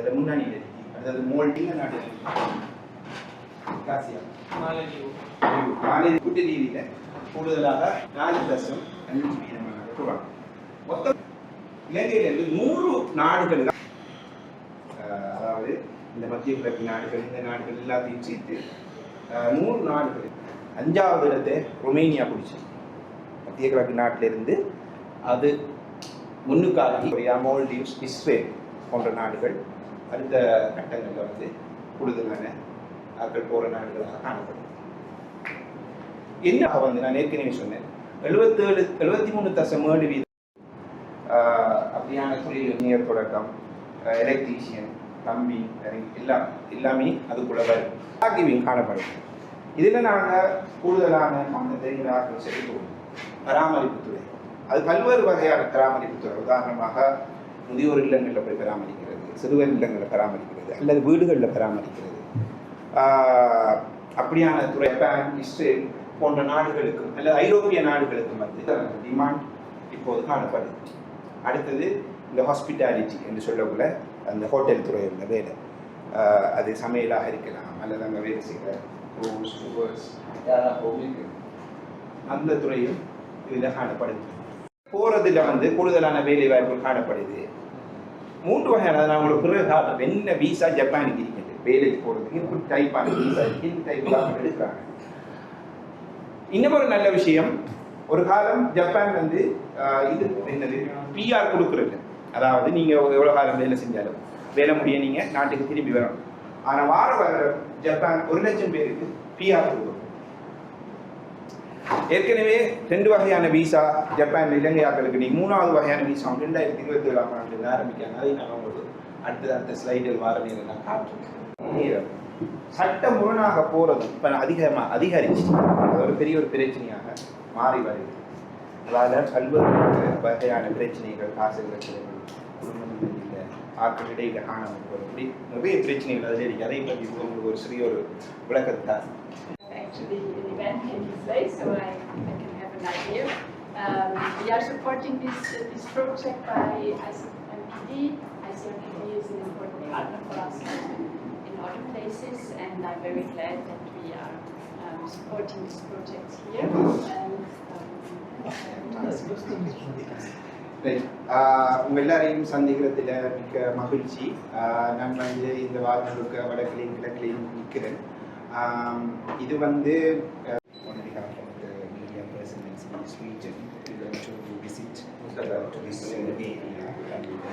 அதில் முன்னணியில் இருக்கு. அதாவது மோல்டிங் நாடு காசியா மாநில கூட்டு ரீதியில் கூடுதலாக 4.5% கூறாங்க. மொத்தம் இலங்கையிலிருந்து 100 நாடுகள், அதாவது இந்த மத்திய கிழக்கு நாடுகள், இந்த நாடுகள் எல்லாத்தையும் சேர்த்து 100 நாடுகள் 5வது இடத்தை ரொமேனியா பிடிச்சி. மத்திய கிழக்கு நாட்டிலிருந்து அது முன்னுக்காகி மால்டீவ்ஸ், இஸ்ரேல் போன்ற நாடுகள் அடுத்த கட்டங்களில் வந்து கூடுதலான ஆட்கள் போகிற நாடுகளாக காணப்படும். என்ன வந்து நான் ஏற்கனவே சொன்னேன், 73.7% அப்படியான தொழில் தொடக்கம், எலக்ட்ரீஷியன், பிளம்பிங் எல்லாமே அதுக்குள்ள வரும் காணப்படும். இதில் நாங்கள் கூடுதலான மாநிலத்தை செலுத்துவோம். பராமரிப்புத்துறை, அது பல்வேறு வகையான பராமரிப்புத்துறை. உதாரணமாக முதியோர் இல்லங்களில் போய் பராமரிக்கிறது, சிறுவர் இல்லங்களில் பராமரிக்கிறது, அல்லது வீடுகளில் பராமரிக்கிறது. அப்படியான துறை ஜப்பான், இஸ்ரேல் போன்ற நாடுகளுக்கும் அல்லது ஐரோப்பிய நாடுகளுக்கும் வந்து டிமாண்ட் இப்போது காணப்படுது. அடுத்தது இந்த ஹாஸ்பிட்டாலிட்டி என்று சொல்லக்குள்ள அந்த ஹோட்டல் துறையில் வேலை, அது சமையலாக இருக்கலாம் அல்லது அங்கே வேலை செய்கிற க்ரூஸ் டூவர்ஸ் அந்த துறையும் இதில் காணப்படுது. போகிறதுல வந்து கூடுதலான வேலை வாய்ப்புகள் காணப்படுது. 3 வகையான நான் உங்களுக்கு பிறகு காட்டுறேன். என்ன வீசா ஜப்பானுக்கு இருக்குது வேலைக்கு போகிறதுக்கு, இப்படி டைப்பான வீசா இந்த டைப் எடுக்கிறாங்க. இன்னும் ஒரு நல்ல விஷயம், ஒரு காலம் ஜப்பான் வந்து இது என்னது பிஆர் கொடுக்குறது. அதாவது நீங்கள் எவ்வளோ காலம் வேலை செஞ்சாலும் வேலை முடிய நீங்கள் நாட்டுக்கு திரும்பி வரணும். ஆனால் வார ஜப்பான் 1 லட்சம் பேருக்கு பிஆர் கொடுக்கும். ஏற்கனவே 2 வகையான வீசா ஜப்பான் இலங்கை ஆட்களுக்கு. நீங்கள் 3வது வகையான வீசா 2027ஆம் ஆண்டு ஆரம்பிக்காங்க. அதை நான் உங்களுக்கு அடுத்த ஸ்லைடில் வார நேரம் நான் காட்டுறேன். சட்ட முரணாக போகிறது இப்போ அதிகரிச்சு ஒரு பெரிய ஒரு பிரச்சனையாக மாறி வருது. அதாவது பல்வேறு வகையான பிரச்சனைகள், காசு பிரச்சனைகள், குடும்பங்கள் இல்லை, ஆட்கள் இடையில காணாமல் போகிறது, இப்படி நிறைய பிரச்சனைகள் அதில் இருக்கு. அதை பற்றி உங்களுக்கு ஒரு சிறிய ஒரு விளக்கத்தை தான். Actually, an event taking place, so I can have an idea. We are supporting this project by ICMPD. ICMPD is an important partner for us in other places, and I'm very glad that we are supporting this project here. உங்க எல்லாரையும் சந்திக்கிறதுல மிக்க மகிழ்ச்சி. நான் வந்து இந்த வாரம் வடக்கிலையும் கிழக்கிலையும் நிற்கிறேன். இது வந்து